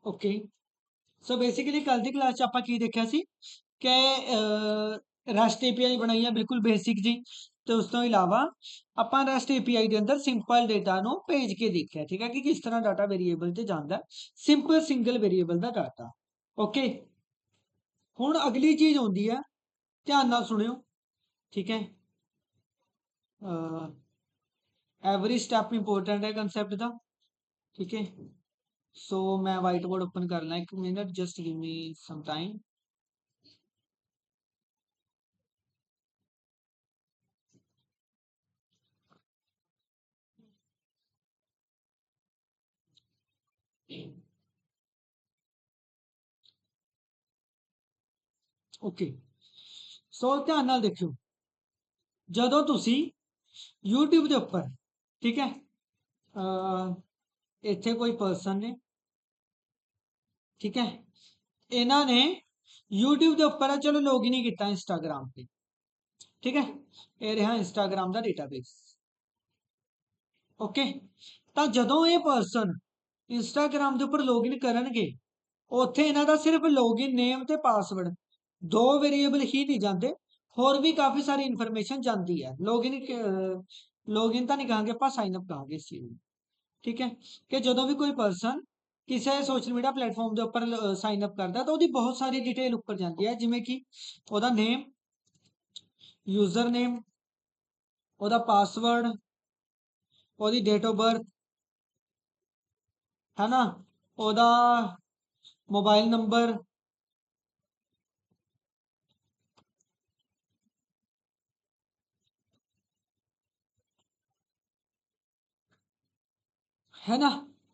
Okay, so basically ਕੱਲ ਦੀ class 'ਚ ਆਪਾਂ ਕੀ ਦੇਖਿਆ ਸੀ ਕਿ ਰੈਸਟ API ਬਣਾਈ ਹੈ ਬਿਲਕੁਲ ਬੇਸਿਕ ਜੀ। ਤੇ ਉਸ ਤੋਂ ਇਲਾਵਾ ਆਪਾਂ ਰੈਸਟ API ਦੇ ਅੰਦਰ ਸਿੰਪਲ ਡਾਟਾ ਨੂੰ ਭੇਜ ਕੇ ਦੇਖਿਆ, ਠੀਕ ਹੈ, ਕਿ ਕਿਸ ਤਰ੍ਹਾਂ ਡਾਟਾ ਵੇਰੀਏਬਲ ਤੇ ਜਾਂਦਾ, ਸਿੰਪਲ ਸਿੰਗਲ ਵੇਰੀਏਬਲ ਦਾ ਡਾਟਾ। ਓਕੇ, ਹੁਣ ਅਗਲੀ ਚੀਜ਼ ਆਉਂਦੀ ਹੈ, ਧਿਆਨ ਨਾਲ ਸੁਣਿਓ, ਠੀਕ ਹੈ। ਐਵਰੀ ਸਟੈਪ ਇੰਪੋਰਟੈਂਟ ਹੈ ਕੰਸੈप्ट ਦਾ, ठीक है। सो मैं वाइट बोर्ड ओपन करना, एक minute, just give me some time. Okay, so ध्यान नाल देखियो, ਜਦੋਂ ਤੁਸੀਂ YouTube ਦੇ ਉੱਪਰ, ਠੀਕ ਹੈ, ਇੱਥੇ ਕੋਈ ਪਰਸਨ ਨੇ, ਠੀਕ ਹੈ, ਇਹਨਾਂ ਨੇ YouTube ਦੇ ਉੱਪਰ ਚਲੋ ਲੌਗਇਨ ਹੀ ਕੀਤਾ ਇੰਸਟਾਗ੍ਰਾਮ ਤੇ, ਠੀਕ ਹੈ, ਇਹ ਰਿਹਾ ਇੰਸਟਾਗ੍ਰਾਮ ਦਾ ਡੇਟਾਬੇਸ। ਓਕੇ, ਤਾਂ ਜਦੋਂ ਇਹ ਪਰਸਨ ਇੰਸਟਾਗ੍ਰਾਮ ਦੇ ਉੱਪਰ ਲੌਗਇਨ ਕਰਨਗੇ, ਉੱਥੇ ਇਹਨਾਂ ਦਾ ਸਿਰਫ ਲੌਗਇਨ ਨੇਮ ਤੇ ਪਾਸਵਰਡ, ਦੋ ਵੇਰੀਏਬਲ ਹੀ ਨਹੀਂ ਜਾਂਦੇ, ਹੋਰ ਵੀ ਕਾਫੀ ਸਾਰੀ ਇਨਫੋਰਮੇਸ਼ਨ ਜਾਂਦੀ ਹੈ। ਲੌਗਇਨ ਤਾਂ ਨਹੀਂ ਕਹਾਂਗੇ ਆਪਾਂ, ਸਾਈਨ ਅਪ ਕਹਾਂਗੇ ਇਸ ਚੀਜ਼ ਨੂੰ, ਠੀਕ ਹੈ। ਕਿ ਜਦੋਂ ਵੀ ਕੋਈ ਪਰਸਨ ਕਿਸੇ ਸੋਸ਼ਲ ਮੀਡੀਆ ਪਲੇਟਫਾਰਮ ਦੇ ਉੱਪਰ ਸਾਈਨ ਅਪ ਕਰਦਾ ਤਾਂ ਉਹਦੀ ਬਹੁਤ ਸਾਰੀ ਡਿਟੇਲ ਉੱਪਰ ਜਾਂਦੀ ਹੈ, ਜਿਵੇਂ ਕਿ ਉਹਦਾ ਨੇਮ, ਯੂਜ਼ਰ ਨੇਮ, ਉਹਦਾ ਪਾਸਵਰਡ, ਉਹਦੀ ਡੇਟ ਆਫ ਬਰਥ, है ना, ਉਹਦਾ ਮੋਬਾਈਲ ਨੰਬਰ, है ना,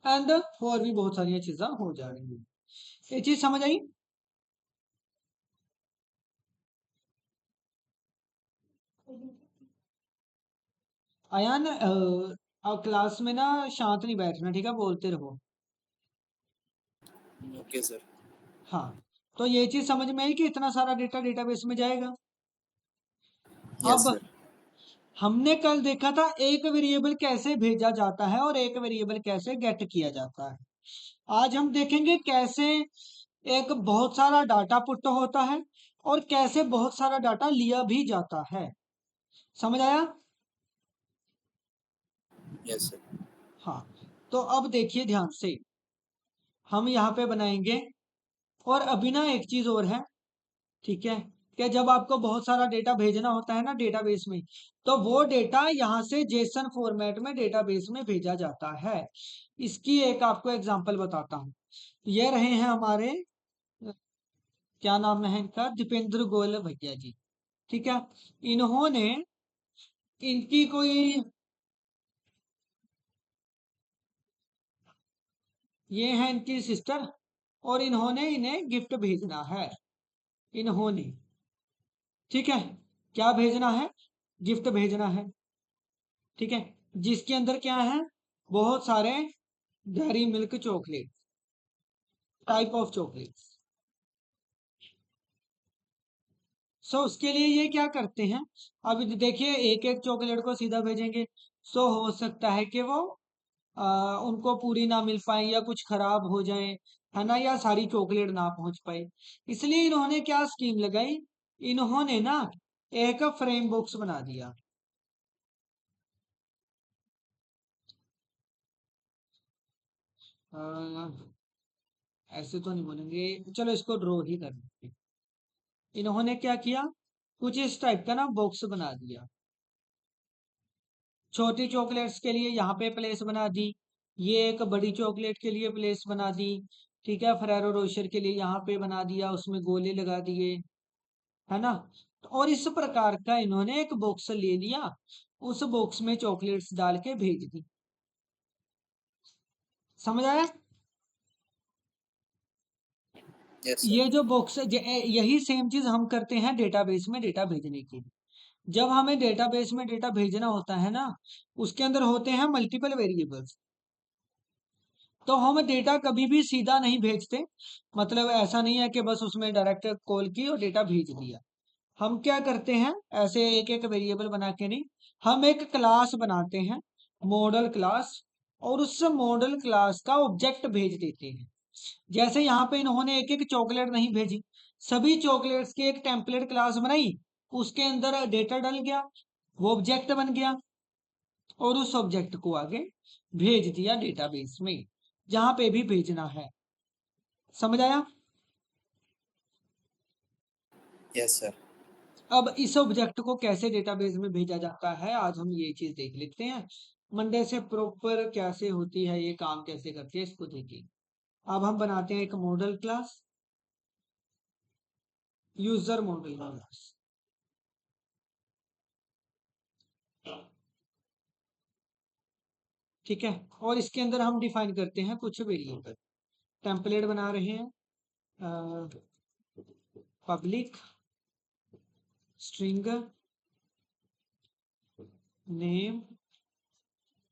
एंड और भी बहुत सारी चीज़ा हो जाएंगी। ये चीज समझ आई? आयान, अब क्लास में ना शांत नहीं बैठना, ठीक है, बोलते रहो। Okay sir. हाँ, तो ये चीज समझ में आई कि इतना सारा डेटा डेटाबेस में जाएगा। यस अब सर। हमने कल देखा था एक वेरिएबल कैसे भेजा जाता है और एक वेरिएबल कैसे गेट किया जाता है। आज हम देखेंगे कैसे एक बहुत सारा डाटा पुट होता है और कैसे बहुत सारा डाटा लिया भी जाता है। समझ आया? Yes sir. हाँ, तो अब देखिए ध्यान से, हम यहाँ पे बनाएंगे, और अभी ना एक चीज और है, ठीक है, कि जब आपको बहुत सारा डेटा भेजना होता है ना डेटाबेस में, तो वो डेटा यहाँ से जेसन फॉर्मेट में डेटाबेस में भेजा जाता है। इसकी एक आपको एग्जांपल बताता हूँ। ये रहे हैं हमारे, क्या नाम है इनका, दीपेंद्र गोयल भैया जी, ठीक है। इन्होंने, इनकी कोई, ये है इनकी सिस्टर, और इन्होंने इन्हें गिफ्ट भेजना है, इन्होंने, ठीक है, क्या भेजना है, गिफ्ट भेजना है, ठीक है, जिसके अंदर क्या है, बहुत सारे dairy milk chocolate, type of chocolates. So उसके लिए ये क्या करते हैं, अब देखिए एक एक चॉकलेट को सीधा भेजेंगे, सो हो सकता है कि वो उनको पूरी ना मिल पाए या कुछ खराब हो जाए, है ना, या सारी चॉकलेट ना पहुंच पाए। इसलिए इन्होंने क्या स्कीम लगाई, इन्होंने ना एक फ्रेम बॉक्स बना दिया। ऐसे तो नहीं बोलेंगे, चलो इसको ड्रॉ ही कर देंगे। इन्होंने क्या किया, कुछ इस टाइप का ना बॉक्स बना दिया। छोटी चॉकलेट्स के लिए यहाँ पे प्लेस बना दी, ये एक बड़ी चॉकलेट के लिए प्लेस बना दी, ठीक है, फरेरो रोशर के लिए यहाँ पे बना दिया, उसमें गोले लगा दिए, है ना। और इस प्रकार का इन्होंने एक बॉक्स ले लिया, उस बॉक्स में चॉकलेट्स डाल के भेज दी। समझ आया? यस ये सर। जो बॉक्स, यही सेम चीज हम करते हैं डेटाबेस में डेटा भेजने के लिए। जब हमें डेटाबेस में डेटा भेजना होता है ना, उसके अंदर होते हैं मल्टीपल वेरिएबल्स, तो हम डेटा कभी भी सीधा नहीं भेजते। मतलब ऐसा नहीं है कि बस उसमें डायरेक्ट कॉल की और डेटा भेज दिया। हम क्या करते हैं, ऐसे एक एक वेरिएबल बना के नहीं, हम एक क्लास बनाते हैं, मॉडल क्लास, और उस मॉडल क्लास का ऑब्जेक्ट भेज देते हैं। जैसे यहाँ पे इन्होंने एक एक चॉकलेट नहीं भेजी, सभी चॉकलेट्स की एक टेम्पलेट क्लास बनाई, उसके अंदर डेटा डल गया, वो ऑब्जेक्ट बन गया और उस ऑब्जेक्ट को आगे भेज दिया डेटाबेस में जहां पे भी भेजना है। समझ आया? Yes, sir. अब इस ऑब्जेक्ट को कैसे डेटाबेस में भेजा जाता है, आज हम ये चीज देख लेते हैं। मंडे से प्रॉपर कैसे होती है, ये काम कैसे करती है, इसको देखिए। अब हम बनाते हैं एक model class, user model class. ठीक है, और इसके अंदर हम डिफाइन करते हैं कुछ वेरिएबल। टेम्पलेट बना रहे हैं, पब्लिक स्ट्रिंग नेम,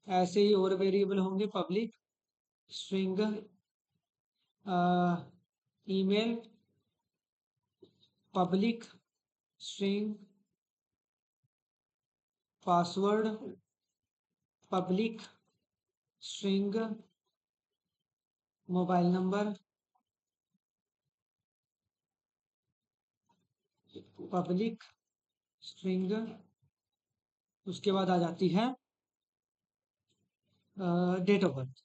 ऐसे ही और वेरिएबल होंगे, public string email, public string password, public string mobile number, public string, उसके बाद आ जाती है डेट ऑफ बर्थ।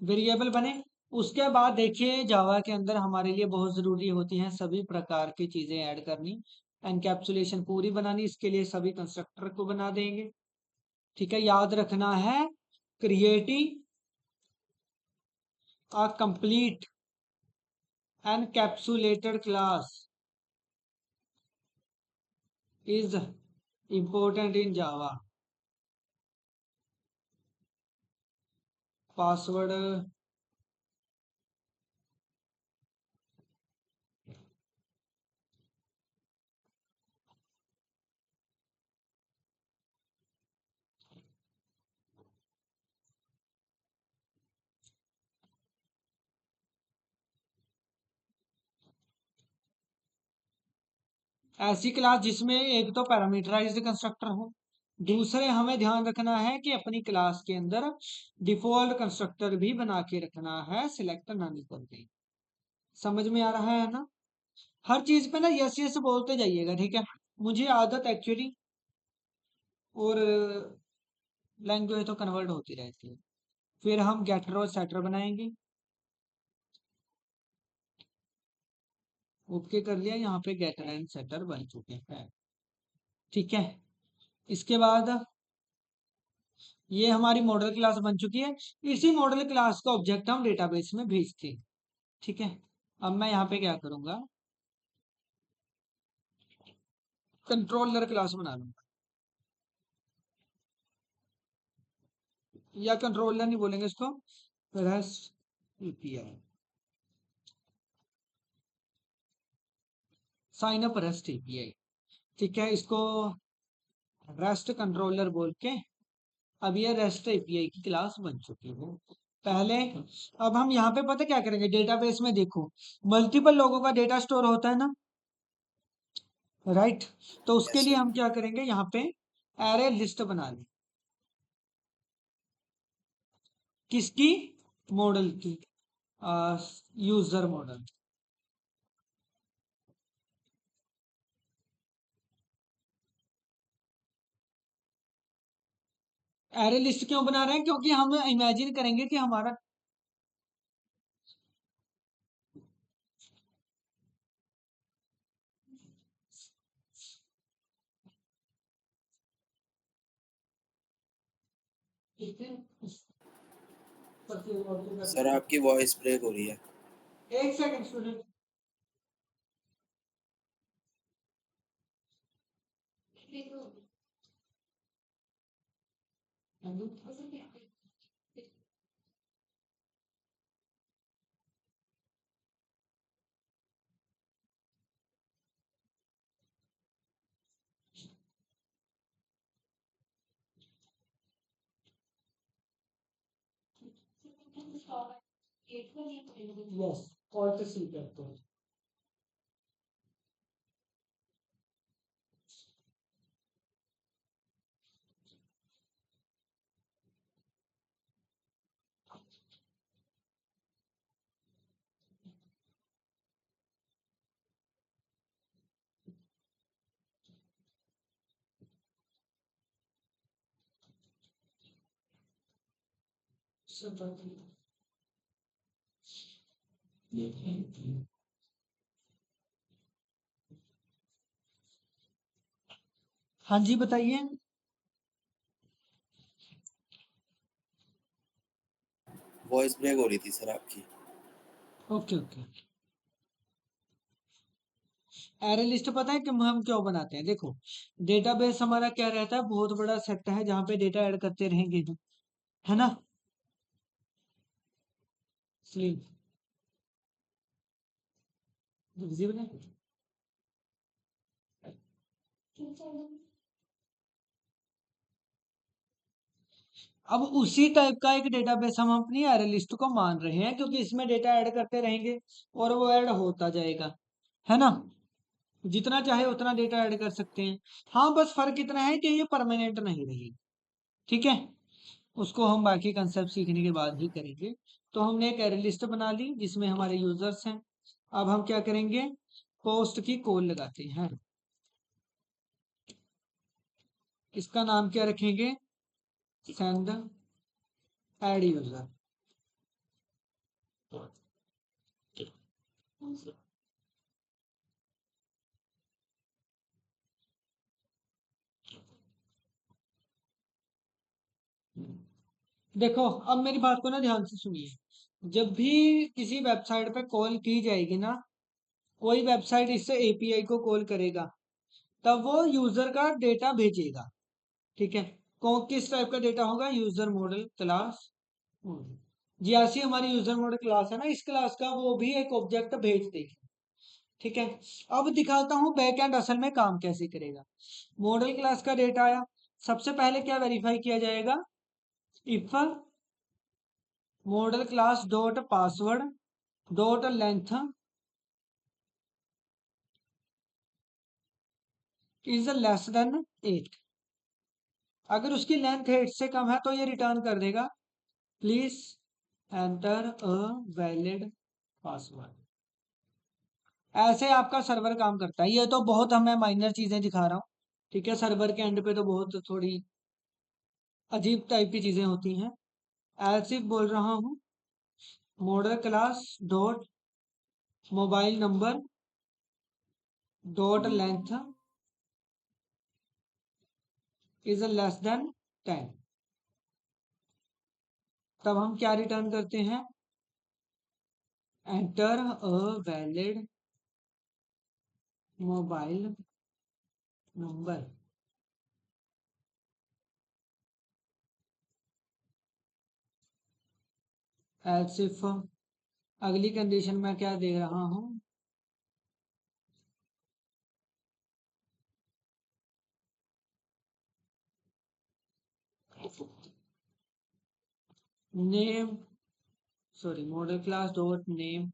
वेरिएबल बने, उसके बाद देखिए जावा के अंदर हमारे लिए बहुत ज़रूरी होती हैं सभी प्रकार की चीज़ें ऐड करनी, एनकैप्सुलेशन पूरी बनानी, इसके लिए सभी कंस्ट्रक्टर को बना देंगे। ठीक है, याद रखना है, creating a complete encapsulated class is important in Java. Password ऐसी क्लास जिसमें एक तो पैरामीटराइज्ड कंस्ट्रक्टर हो, दूसरे हमें ध्यान रखना है कि अपनी क्लास के अंदर डिफॉल्ट कंस्ट्रक्टर भी बना के रखना है, सिलेक्ट ना करके। समझ में आ रहा है ना? हर चीज पे ना यस यस बोलते जाइएगा, ठीक है? मुझे आदत एक्चुअली, और लैंग्वेज तो कन्वर्ट होती रहती है। फिर हम गेटर और सेटर बनाएंगे। ओके कर लिया, यहाँ पे गेटर एंड सेटर बन चुके हैं। ठीक है, इसके बाद ये हमारी मॉडल क्लास बन चुकी है। इसी मॉडल क्लास का ऑब्जेक्ट हम डेटाबेस में भेजते हैं। ठीक है, अब मैं यहाँ पे क्या करूंगा, कंट्रोलर क्लास बना लूंगा, या कंट्रोलर नहीं बोलेंगे इसको, REST API, sign up REST API. ठीक है, इसको रेस्ट कंट्रोलर बोल के, अब ये रेस्ट एपीआई की क्लास बन चुकी है पहले। अब हम यहाँ पे पता क्या करेंगे, डेटाबेस में देखो मल्टीपल लोगों का डेटा स्टोर होता है ना, राइट? तो उसके Yes, लिए sir. हम क्या करेंगे, यहाँ पे एरे लिस्ट बना ली, किसकी? मॉडल की, यूजर मॉडल। एरे लिस्ट क्यों बना रहे हैं, क्योंकि हम इमेजिन करेंगे कि हमारा सर आपकी वॉइस ब्रेक हो रही है। एक second student, yes, alt C करते हैं। हाँ जी बताइए। वॉइस ब्रेक हो रही थी सर आपकी। Okay okay. एरे लिस्ट पता है कि हम क्यों बनाते हैं? देखो, डेटाबेस हमारा क्या रहता है, बहुत बड़ा सेट है जहाँ पे डेटा ऐड करते रहेंगे हम, है ना? इसलिए विजिबल है। अब उसी टाइप का एक डेटाबेस हम अपनी एरे लिस्ट को मान रहे हैं, क्योंकि इसमें डेटा ऐड करते रहेंगे और वो ऐड होता जाएगा, है ना? जितना चाहे उतना डेटा ऐड कर सकते हैं। हाँ, बस फर्क इतना है कि ये परमानेंट नहीं रहेगी, ठीक है? उसको हम बाकी कंसेप्ट सीखने के बाद ही करेंगे। तो हमने एक एरे लिस्ट बना ली जिसमें हमारे यूजर्स हैं। अब हम क्या करेंगे, पोस्ट की कॉल लगाते हैं। इसका नाम क्या रखेंगे? Send add user. देखो, अब मेरी बात को ना ध्यान से सुनिए। जब भी किसी वेबसाइट पे कॉल की जाएगी ना, कोई वेबसाइट इससे एपीआई को कॉल करेगा, तब वो यूजर का डेटा भेजेगा, ठीक है? किस टाइप का डेटा होगा? User model class. जी, ऐसी हमारी यूजर मॉडल क्लास है ना, इस क्लास का वो भी एक ऑब्जेक्ट भेज देगी, ठीक है? अब दिखाता हूँ बैकएंड असल में काम कैसे करेगा। मॉडल क्लास का डेटा आया, सबसे पहले क्या वेरीफाई किया जाएगा? If model class dot password dot length is less then 8। अगर उसकी लेंथ 8 से कम है तो ये रिटर्न कर देगा please enter a valid password. ऐसे आपका सर्वर काम करता है। ये तो बहुत हमें माइनर चीजें दिखा रहा हूँ, ठीक है? सर्वर के एंड पे तो बहुत थोड़ी अजीब टाइप की चीजें होती हैं। ऐसे बोल रहा हूँ, model class dot mobile number dot length is less than 10। तब हम क्या रिटर्न करते हैं? Enter a valid mobile number. Else if अगली कंडीशन में क्या दे रहा हूं? Name, sorry, model class dot name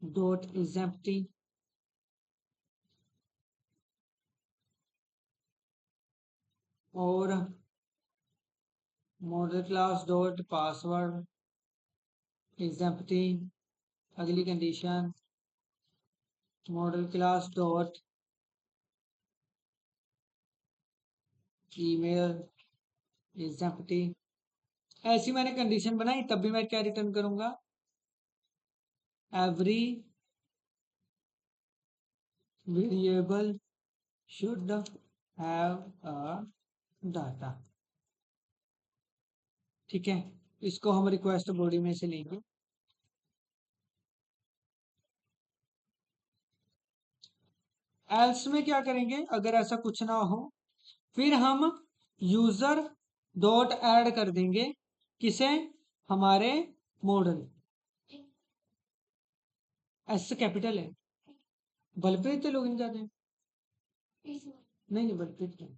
dot is empty और model class dot password is empty. अगली condition, model class dot email is empty. ऐसी मैंने कंडीशन बनाई, तब भी मैं क्या रिटर्न करूंगा? Every variable should have a data, ठीक है? इसको हम रिक्वेस्ट बॉडी में से लेंगे। एल्स में क्या करेंगे अगर ऐसा कुछ ना हो? फिर हम यूजर डॉट ऐड कर देंगे, किसे? हमारे मॉडल। एस कैपिटल है। बलप्रीत तो लोग इन जाते हैं। नहीं नहीं, बलप्रीत क्या,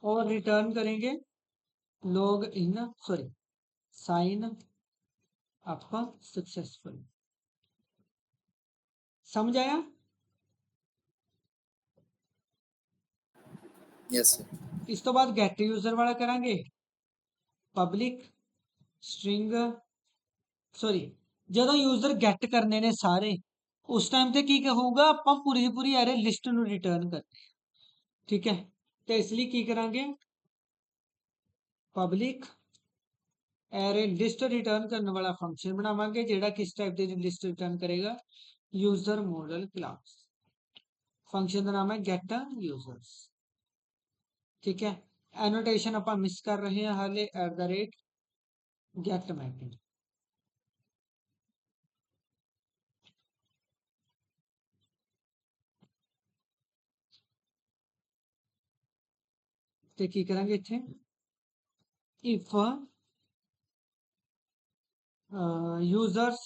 और रिटर्न करेंगे log in, sorry, sign up successful. समझ आया? Yes sir. इस तो बाद गेट यूजर वाला करेंगे। पब्लिक स्ट्रिंग, सॉरी, ਜਦੋਂ यूजर गेट करने ने सारे, उस टाइम ਤੇ ਕੀ ਹੋਊਗਾ? ਆਪਾਂ पूरी ਦੀ पूरी एरे लिस्ट ਨੂੰ रिटर्न करते हैं, ठीक है? तो इसलिए की करांगे पब्लिक एरे लिस्ट रिटर्न करने वाला फंक्शन बनावांगे जेड़ा किस टाइप की लिस्ट रिटर्न करेगा यूजर मॉडल क्लास। फंक्शन का नाम है गेट यूजर्स। ठीक है, एनोटेशन आप मिस कर रहे हैं हाले @get मैपिंग। तो की करांगे इत्थे if users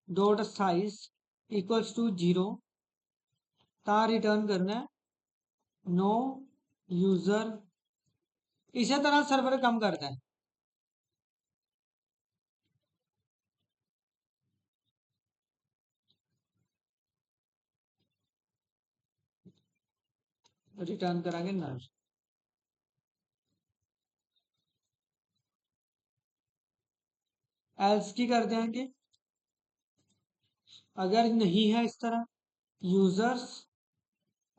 dot size equals to 0 ता रिटर्न करना नो यूजर। इसी तरह सर्वर काम करता है। रिटर्न करांगे नल। एल्स की कर देंगे अगर नहीं है इस तरह यूजर्स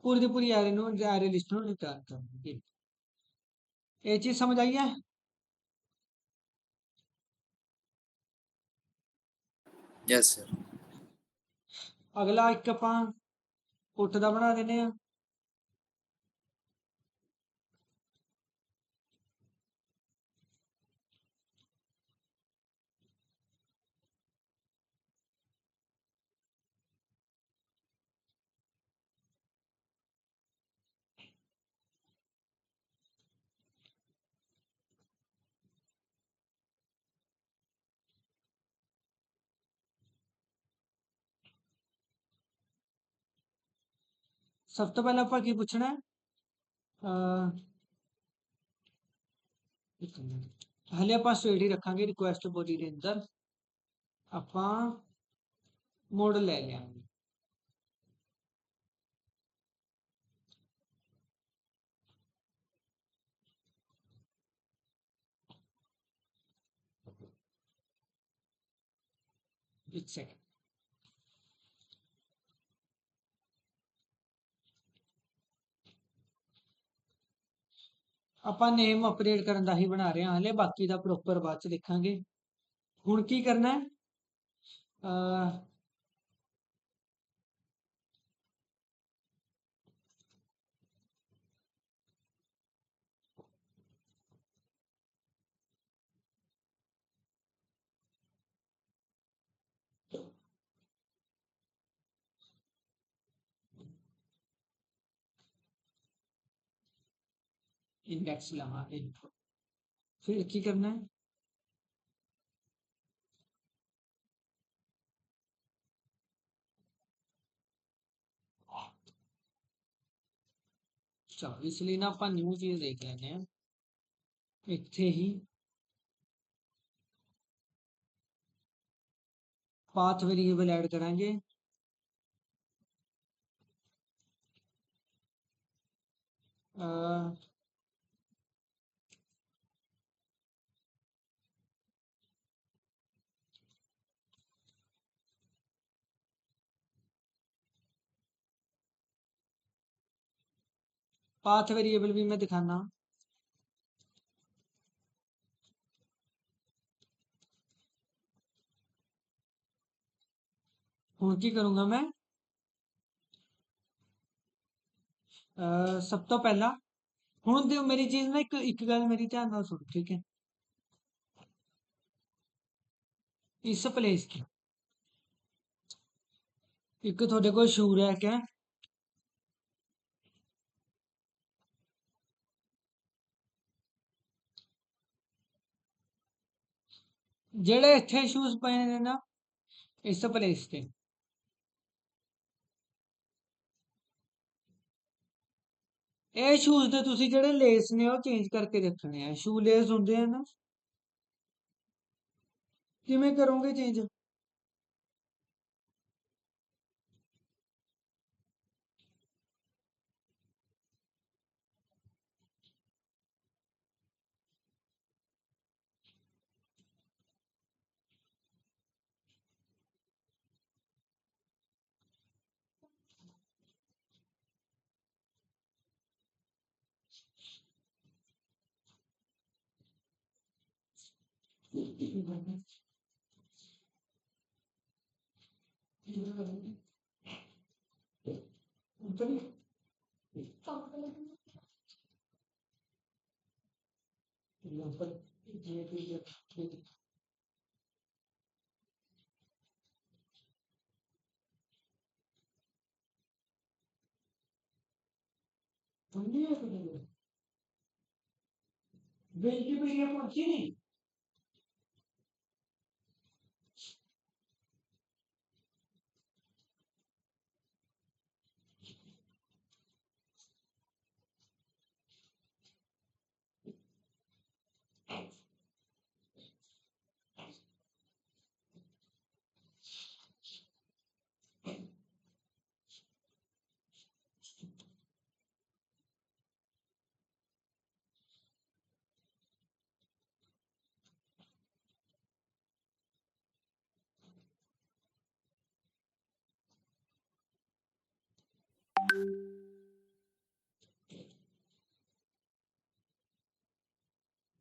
पूरी दी पूरी एरे लिस्ट नो रिटर्न करेंगे। ये चीज समझ आई है। Yes sir. अगला एक ਆਪਾਂ पुट ਦਾ बना देने ਆ। सब तो पहले ਆਪਾਂ ਕੀ ਪੁੱਛਣਾ ਹੈ ਹਲੇ ਆਪਾਂ ਸਟੇਟ ਹੀ ਰੱਖਾਂਗੇ ਰਿਕੁਐਸਟ ਬੋਡੀ ਦੇ ਅੰਦਰ ਆਪਾਂ ਮੋਡ ਲੈ ਲਿਆਂਗੇ। एक सेकंड ਆਪਾਂ ਨੇਮ ਅਪਡੇਟ ਕਰਨ ਦਾ ਹੀ ਬਣਾ ਰਹੇ ਹਾਂ ਹਲੇ ਬਾਕੀ ਦਾ ਪ੍ਰੋਪਰ ਬਾਅਦ ਚ ਦੇਖਾਂਗੇ। ਹੁਣ ਕੀ ਕਰਨਾ ਹੈ इंडेक्स लवांगे। फिर की करना है चलो इसलिए ना ਆਪਾਂ न्यू चीज देख लेने हैं ਇੱਥੇ ही पाथ वेरिएबल ऐड करेंगे पाथ वेरिएबल भी मैं दिखाना। ਹੁਣ ਕੀ ਕਰੂੰਗਾ मैं सब तो पहला ਹੁਣ ਦਿਓ ਮੇਰੀ ਚੀਜ਼ ਨਾ ਇੱਕ ਗੱਲ ਮੇਰੀ ਧਿਆਨ ਨਾਲ ਸੁਣੋ ਠੀਕ ਹੈ। ਇਸ ਪਲੇਸ की ਇੱਕ ਤੁਹਾਡੇ ਕੋਲ ਸ਼ੂ ਰੈਕ ਹੈ ਜਿਹੜੇ ਇੱਥੇ ਸ਼ੂਜ਼ ਪਏ ਨੇ ਨਾ ਇਸ ਪਲੇਸ ਤੇ ਇਹ ਸ਼ੂਜ਼ ਦੇ ਤੁਸੀਂ ਜਿਹੜੇ ਲੇਸ ਨੇ ਉਹ ਚੇਂਜ ਕਰਕੇ ਰੱਖਣੇ ਆ। ਸ਼ੂ ਲੇਸ ਹੁੰਦੇ ਆ ਨਾ ਕਿਵੇਂ ਕਰੋਗੇ ਚੇਂਜ विकिपीडिया पहुंची नहीं।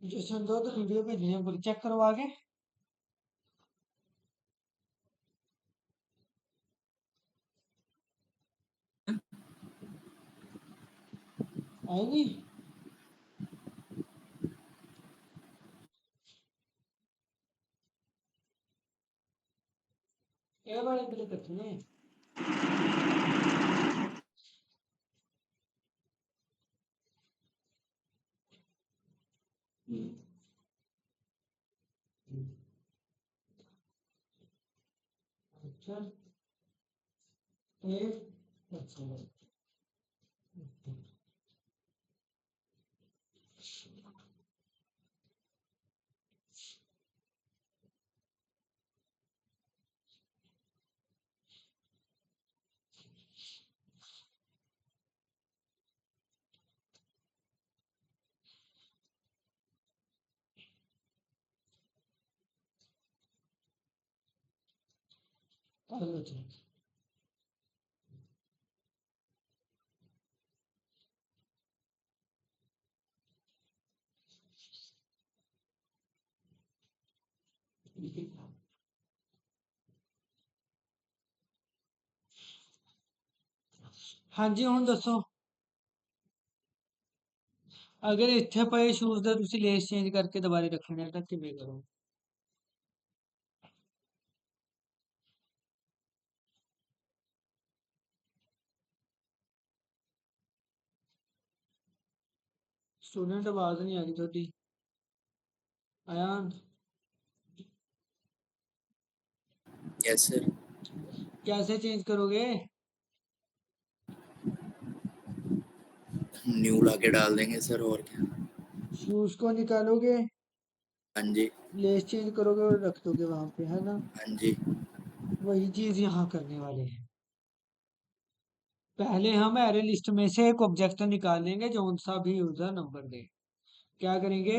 जैसे दो तो वीडियो भेजनी है, पूरी चेक करो आगे। आएगी। ये वाले भी करते हैं। अच्छा, अच्छा, अच्छा। हाँ जी, ਹੁਣ ਦੱਸੋ। ਅਗਰ ਇੱਥੇ ਪਏ ਸ਼ੂਜ਼ ਦਾ ਤੁਸੀਂ ਲੇਸ ਚੇਂਜ ਕਰਕੇ ਦੁਬਾਰੇ ਰੱਖਣੇ ਆ ਤਾਂ ਕਿਵੇਂ ਕਰੋ? स्टूडेंट आवाज नहीं आ रही थोड़ी। Ayaan, yes sir. कैसे चेंज करोगे? न्यू लाके डाल देंगे सर, और क्या। शूज को निकालोगे, हाँ जी। लेस चेंज करोगे और रख दोगे वहां पे, है ना? हाँ जी। वही चीज यहाँ करने वाले हैं। पहले हम एरे लिस्ट में से एक ऑब्जेक्ट निकालेंगे जो सा भी यूजर नंबर दे। क्या करेंगे?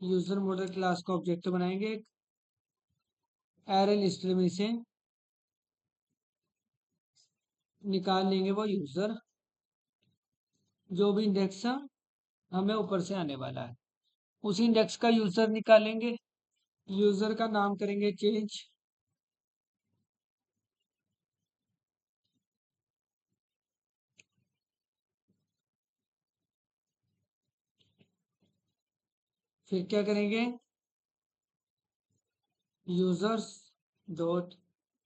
यूजर मॉडल क्लास का ऑब्जेक्ट बनाएंगे एरे लिस्ट में से निकाल लेंगे वो यूजर, जो भी इंडेक्स हमें ऊपर से आने वाला है उसी इंडेक्स का यूजर निकालेंगे। यूजर का नाम करेंगे चेंज। फिर क्या करेंगे? Users dot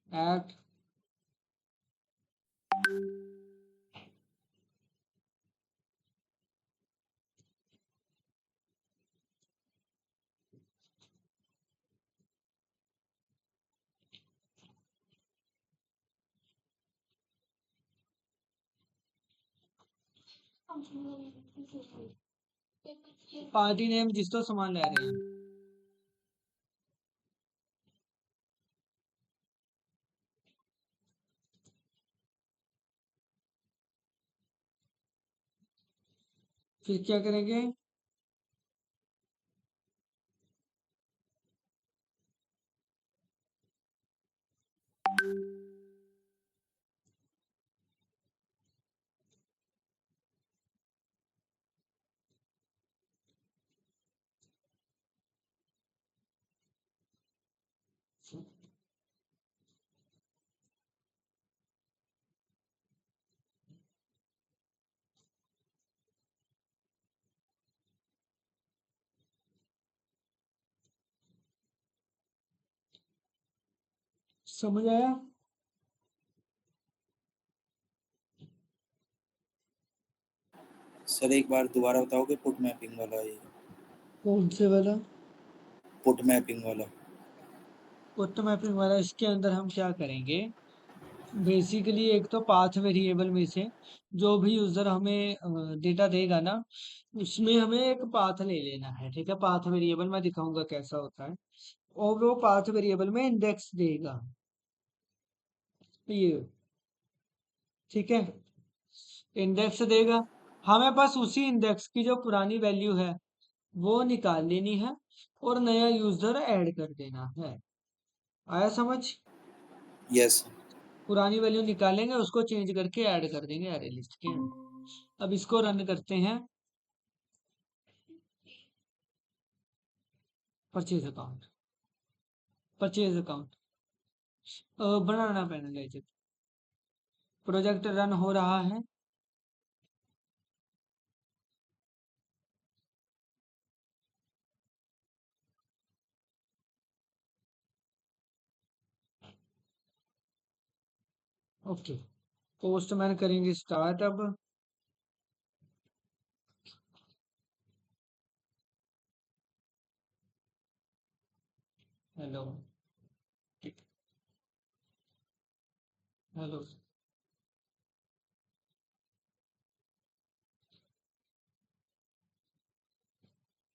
add party name जिस तो सामान ले रहे हैं। फिर क्या करेंगे? समझ आया? सर एक बार दोबारा बताओगे पुट मैपिंग वाला ये? कौन से वाला? पुट मैपिंग वाला। पुट मैपिंग वाला, इसके अंदर हम क्या करेंगे? बेसिकली एक तो पाथ वेरिएबल में से जो भी यूजर हमें डेटा देगा ना, उसमें हमें एक पाथ ले लेना है। ठीक है, पाथ वेरिएबल मैं दिखाऊंगा कैसा होता है। और वो पाथ वेरिएबल में इंडेक्स देगा ये। ठीक है, इंडेक्स देगा। हमें बस उसी इंडेक्स की जो पुरानी वैल्यू है वो निकाल लेनी है और नया यूजर ऐड कर देना है। आया समझ? यस। पुरानी वैल्यू निकालेंगे, उसको चेंज करके ऐड कर देंगे अरे लिस्ट के अंदर। अब इसको रन करते हैं। परचेज अकाउंट, परचेज अकाउंट बनाना पैनल है। प्रोजेक्ट रन हो रहा है। ओके, पोस्टमैन करेंगे स्टार्ट अब। हेलो, हेलो,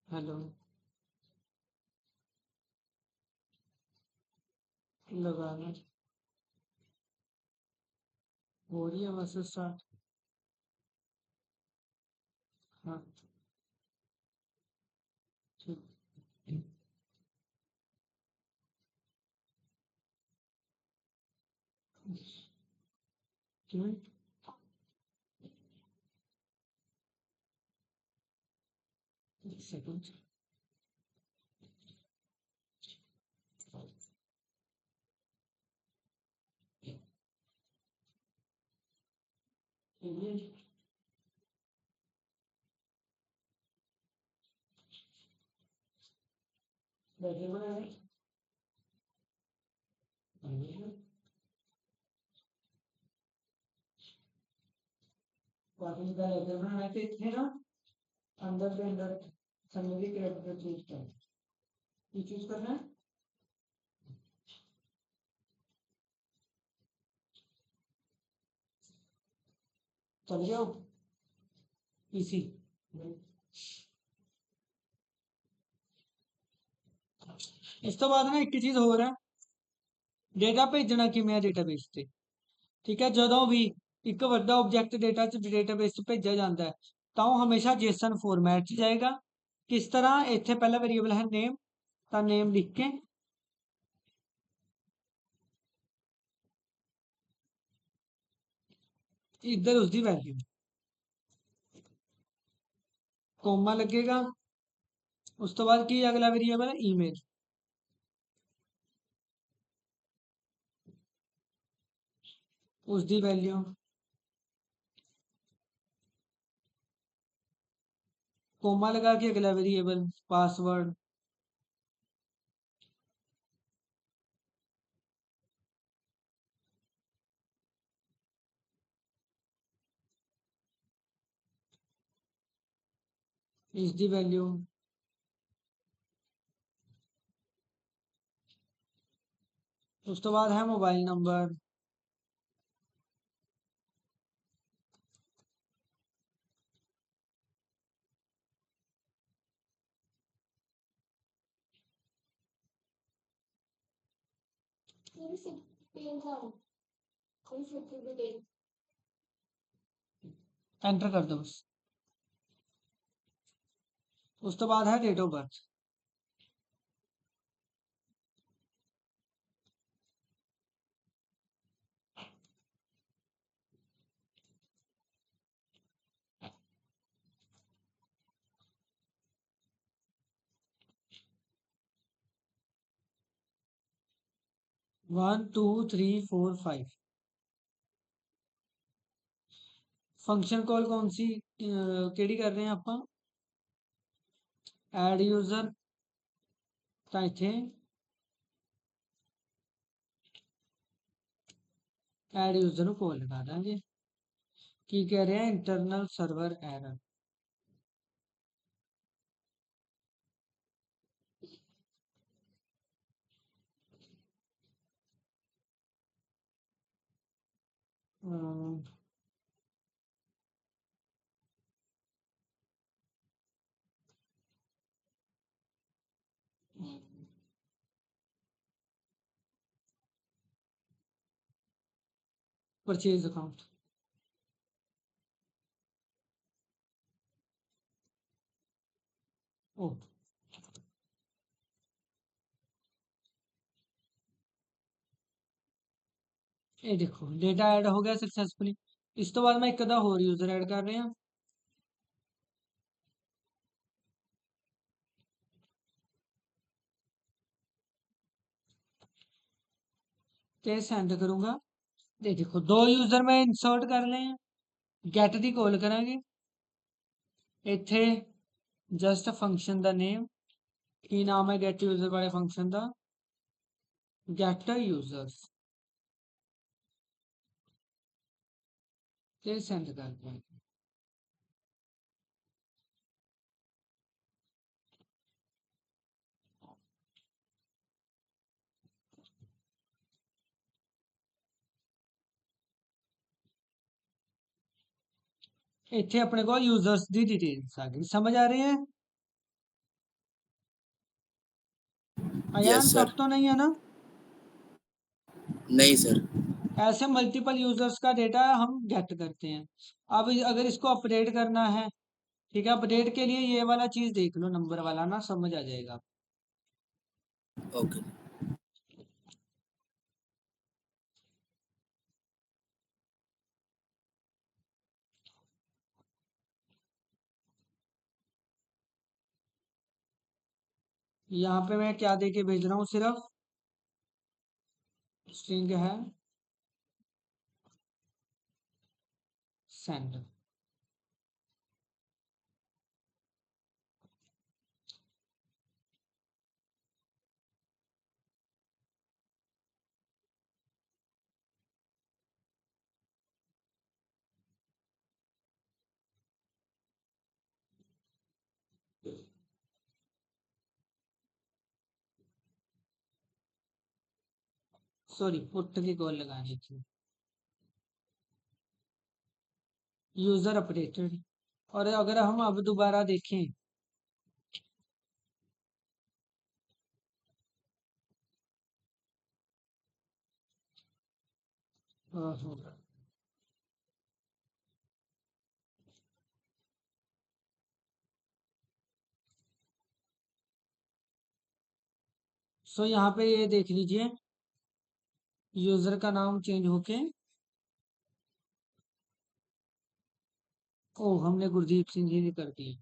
हेलो, लगाना हो रही है बस स्टार्ट। हाँ, ठीक। क्यों? एक सेकंड। ये बैठे बना है। बाकी का लेटर बनाना है तो इतने ना अंदर के अंदर समरी कैरेक्टर चूज करना। ये चूज करना है। चल जाओ इसी। इस तो बाद ना एक चीज हो रहा है, डेटा भेजना किमें डेटाबेस ਤੇ। ठीक है, ਜਦੋਂ ਵੀ ਇੱਕ ਵੱਡਾ ਆਬਜੈਕਟ ਡੇਟਾਬੇਸ 'ਚ ਭੇਜਿਆ ਜਾਂਦਾ ਹੈ ਤਾਂ ਉਹ ਹਮੇਸ਼ਾ ਜੇਸਨ ਫਾਰਮੈਟ 'ਚ ਜਾਏਗਾ। ਕਿਸ ਤਰ੍ਹਾਂ? ਇੱਥੇ ਪਹਿਲਾ ਵੇਰੀਏਬਲ ਹੈ ਨੇਮ, ਤਾਂ ਨੇਮ ਲਿਖ ਕੇ ਇੱਧਰ ਉਸਦੀ ਵੈਲਿਊ, ਕੋਮਾ ਲੱਗੇਗਾ। ਉਸ ਤੋਂ ਬਾਅਦ ਕੀ ਅਗਲਾ ਵੇਰੀਏਬਲ ਹੈ? ਈਮੇਲ, ਉਸਦੀ ਵੈਲਿਊ, कोमा लगा के अगला वेरिएबल पासवर्ड, इस दी वैल्यू, उस तो बाद है मोबाइल नंबर, 20 एंटर कर दो बस। उस तो बाद है date of birth, 1 2 3 4 5। Function call कौन सी केड़ी कर रहे हैं आप? ऐड यूजर, तो इथे ਐड यूजर ਨੂੰ ਕੋਲ ਲਗਾ ਦਾਂਗੇ। ਕੀ ਕਹਿ ਰਿਹਾ internal server error. Purchase account ओ ये देखो डेटा ऐड हो गया सक्सेसफुली। इस तो बाद मैं एक अदा होर यूजर ऐड कर रहे हैं। ਤੇ ਸੈਂਡ ਕਰੂੰਗਾ। ਤੇ ਦੇਖੋ ਦੋ ਯੂਜ਼ਰ ਮੈਂ ਇਨਸਰਟ ਕਰ ਲਏ ਆ। ਗੈਟ ਦੀ ਕਾਲ ਕਰਾਂਗੇ। ਇੱਥੇ ਜਸਟ ਫੰਕਸ਼ਨ ਦਾ ਨੇਮ ਕੀ ਨਾਮ ਹੈ ਗੈਟ ਯੂਜ਼ਰ ਵਾਲੇ ਫੰਕਸ਼ਨ ਦਾ ਗੈਟ ਯੂਜ਼ਰਸ ਤੇ ਸੈਂਡ ਕਰ ਦਿਆਂਗੇ। ਇੱਥੇ ਆਪਣੇ ਕੋਲ ਯੂਜ਼ਰਸ ਦੀ ਡਿਟੇल्स ਆ ਗਈ। ਸਮਝ ਆ ਰਹੀ है अयान यस सब सर। तो नहीं है ना। नहीं सर। ऐसे मल्टीपल यूजर्स का डेटा हम गेट करते हैं। अब अगर इसको अपडेट करना है ठीक है अपडेट के लिए ये वाला चीज देख लो नंबर वाला ना समझ आ जाएगा। ओके। यहाँ पे मैं क्या दे के भेज रहा हूँ सिर्फ स्ट्रिंग है सेंड। सॉरी पुट की कॉल लगानी थी। यूजर अपडेटेड और अगर हम अब दोबारा देखें सो यहाँ पे ये देख लीजिए यूजर का नाम चेंज होके ओ हमने गुरदीप सिंह जी ने कर दिया।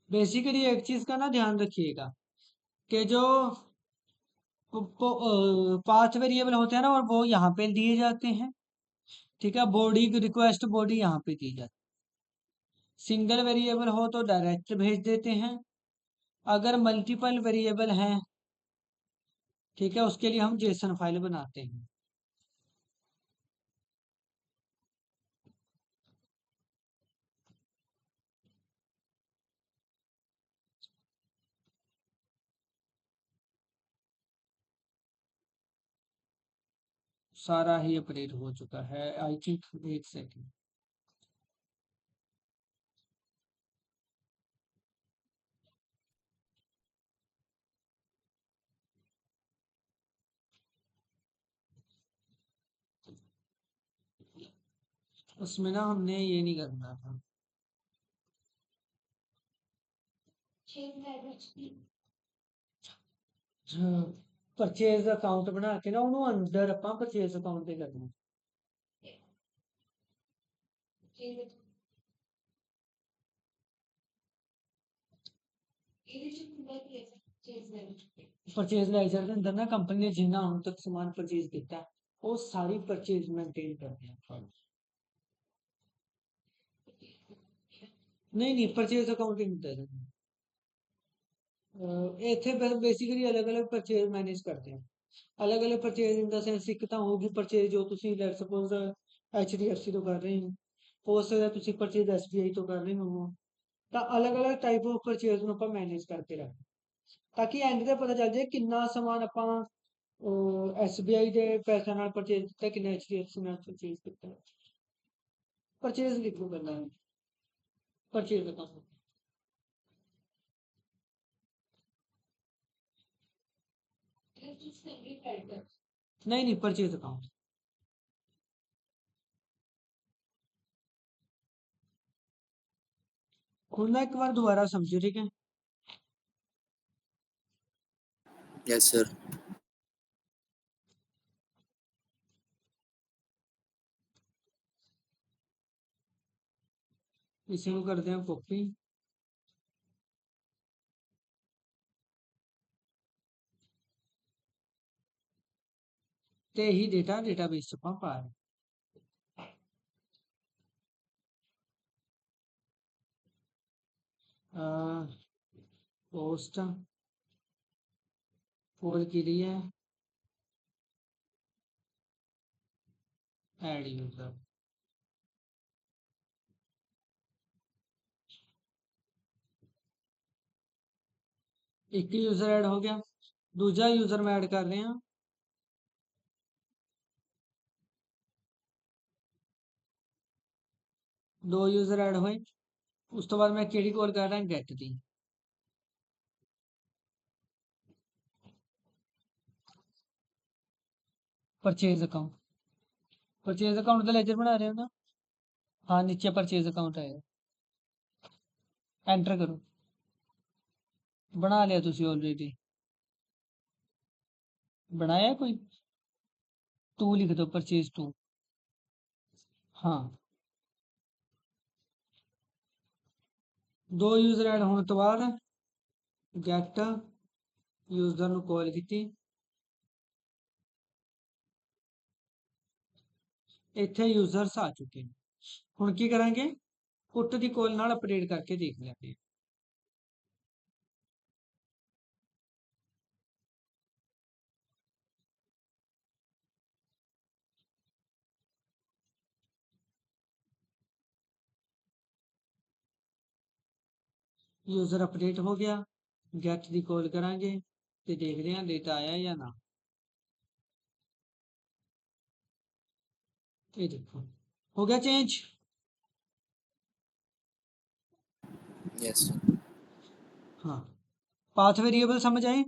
बेसिकली एक चीज का ना ध्यान रखिएगा कि जो पाथ वेरिएबल होते हैं ना और वो यहाँ पे दिए जाते हैं। ठीक है बॉडी रिक्वेस्ट बॉडी यहाँ पे दी जाती है। सिंगल वेरिएबल हो तो डायरेक्ट भेज देते हैं। अगर मल्टीपल वेरिएबल हैं ठीक है उसके लिए हम जेसन फाइल बनाते हैं। सारा ही अपडेट हो चुका है आई थिंक एक सेकेंड। उसमें ना हमने ये नहीं करना था परचेज अकाउंट बना के ना उन्होंने अंदर अपना परचेज अकाउंट पे करना। परचेज लेजर के अंदर ना कंपनी ने जिन्ना हम तक सामान परचेज किया है वो सारी परचेज मेंटेन करते हैं। नहीं परचेज अकाउंटिंग होता है। ਇੱਥੇ ਬੇਸਿਕਲੀ ਅਲੱਗ-ਅਲੱਗ ਪਰਚੇਜ਼ ਮੈਨੇਜ ਕਰਦੇ ਆ। ਅਲੱਗ-ਅਲੱਗ ਪਰਚੇਜ਼ ਇਨ ਦਾ ਸੈਂਸ ਇੱਕ ਤਾਂ ਹੋਊਗੀ ਪਰਚੇਜ਼ ਜੋ ਤੁਸੀਂ ਲੈਟ ਸਪੋਜ਼ HDFC ਤੋਂ ਕਰ ਰਹੇ ਹੋ, ਹੋ ਸਕਦਾ ਤੁਸੀਂ ਪਰਚੇਜ਼ SBI ਤੋਂ ਕਰ ਰਹੇ ਹੋ, ਤਾਂ ਅਲੱਗ-ਅਲੱਗ ਟਾਈਪ ਆਫ ਪਰਚੇਜ਼ ਨੂੰ ਆਪਾਂ ਮੈਨੇਜ ਕਰਕੇ ਰੱਖਦੇ ਤਾਂ ਕਿ ਐਂਡ ਤੇ ਪਤਾ ਚੱਲ ਜਾਏ ਕਿੰਨਾ ਸਮਾਨ ਆਪਾਂ SBI ਦੇ ਪੈਸਿਆਂ ਨਾਲ ਪਰਚੇਜ਼ ਕੀਤਾ, ਕਿੰਨਾ HDFC ਨਾਲ ਪਰਚੇਜ਼ ਕੀਤਾ। ਪਰਚੇਜ਼ ਲਿਖੋ ਪਹਿਲਾਂ, ਪਰਚੇਜ਼ ਅਕਾਊਂਟ। नहीं परचेज अकाउंट। खोलना एक बार दोबारा समझो, ठीक है। Yes sir. इसी को करते हैं कॉपी। ते ही डेटाबेस च पा रहे पोस्ट खोल की रही है ऐड यूजर। एक यूजर ऐड हो गया, दूजा यूजर में ऐड कर रहे हैं। दो यूजर ऐड हुए, उस तो बाद मैं केड़ी कॉल कर रहा हूं, get the. Purchase account, purchase account का लेजर बना रहे हो ना। हाँ नीचे परचेज अकाउंट आएगा, एंटर करो। बना लिया तुसी ऑलरेडी, बनाया कोई टू लिख दो, परचेज टू। हाँ दो यूजर ऐड होने तो बाद गेट यूजर ਨੂੰ कॉल ਕੀਤੀ, ਇੱਥੇ यूजर्स आ चुके हैं। ਹੁਣ ਕੀ ਕਰਾਂਗੇ, ਪੁੱਟ ਦੀ ਕਾਲ ਨਾਲ ਅਪਡੇਟ ਕਰਕੇ ਦੇਖ ਲੈਂਦੇ। यूजर अपडेट हो गया, गेट की कॉल करांगे ਤੇ ਦੇਖਦੇ ਹਾਂ ਡੇਟਾ ਆਇਆ ਜਾਂ ਨਾ। ਇਹ ਦੇਖੋ हो गया चेंज। यस। हाँ पाथ वेरिएबल समझ आए।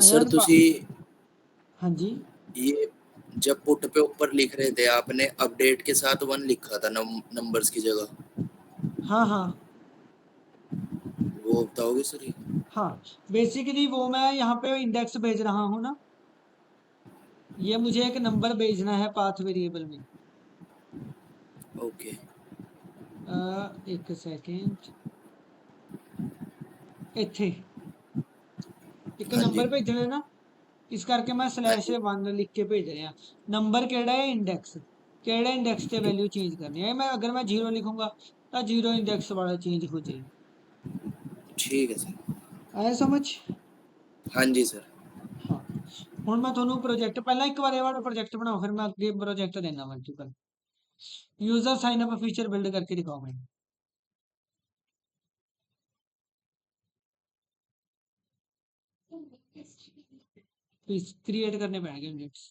सर तुसी हाँ जी ये जब पुट पे ऊपर लिख रहे थे आपने अपडेट के साथ 1 लिखा था नंबर्स की जगह। हाँ हाँ वो बताओगे सर ये? हाँ बेसिकली वो मैं यहाँ पे इंडेक्स भेज रहा हूँ ना, ये मुझे एक नंबर भेजना है पाथ वेरिएबल में। ओके एक सेकेंड, ਇੱਥੇ ਇੱਕ हाँ जी ਨੰਬਰ ਭੇਜਣਾ ਨਾ, ਇਸ ਕਰਕੇ ਮੈਂ हाँ ਸਲੈਸ਼ जी 1 ਲਿਖ ਕੇ ਭੇਜ ਰਿਹਾ। ਨੰਬਰ ਕਿਹੜਾ ਹੈ, ਇੰਡੈਕਸ ਕਿਹੜੇ ਇੰਡੈਕਸ ਤੇ ਵੈਲਿਊ ਚੇਂਜ ਕਰਨੀ ਹੈ। मैं अगर मैं 0 लिखूंगा तो 0 इंडेक्स वाला चेंज हो जाएगी। ठीक है सर। आया समझ। हाँ जी सर। हाँ ਹੁਣ ਮੈਂ ਤੁਹਾਨੂੰ ਪ੍ਰੋਜੈਕਟ ਪਹਿਲਾਂ ਇੱਕ ਵਾਰ ਇਹ ਵਾਲਾ ਪ੍ਰੋਜੈਕਟ ਬਣਾਓ, ਫਿਰ ਮੈਂ ਅੱਗੇ ਪ੍ਰੋਜੈਕਟ ਦੇਣਾ multiple user sign up feature build करके दिखाओ। मैं क्रिएट करने पैणगे इंडेक्स।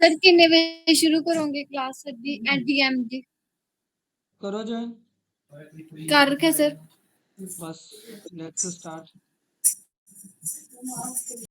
सर कितने बजे शुरू करोगे क्लास सर जी एडीएम जी? करो ज्वाइन। कर रखे सर। बस लेट्स स्टार्ट।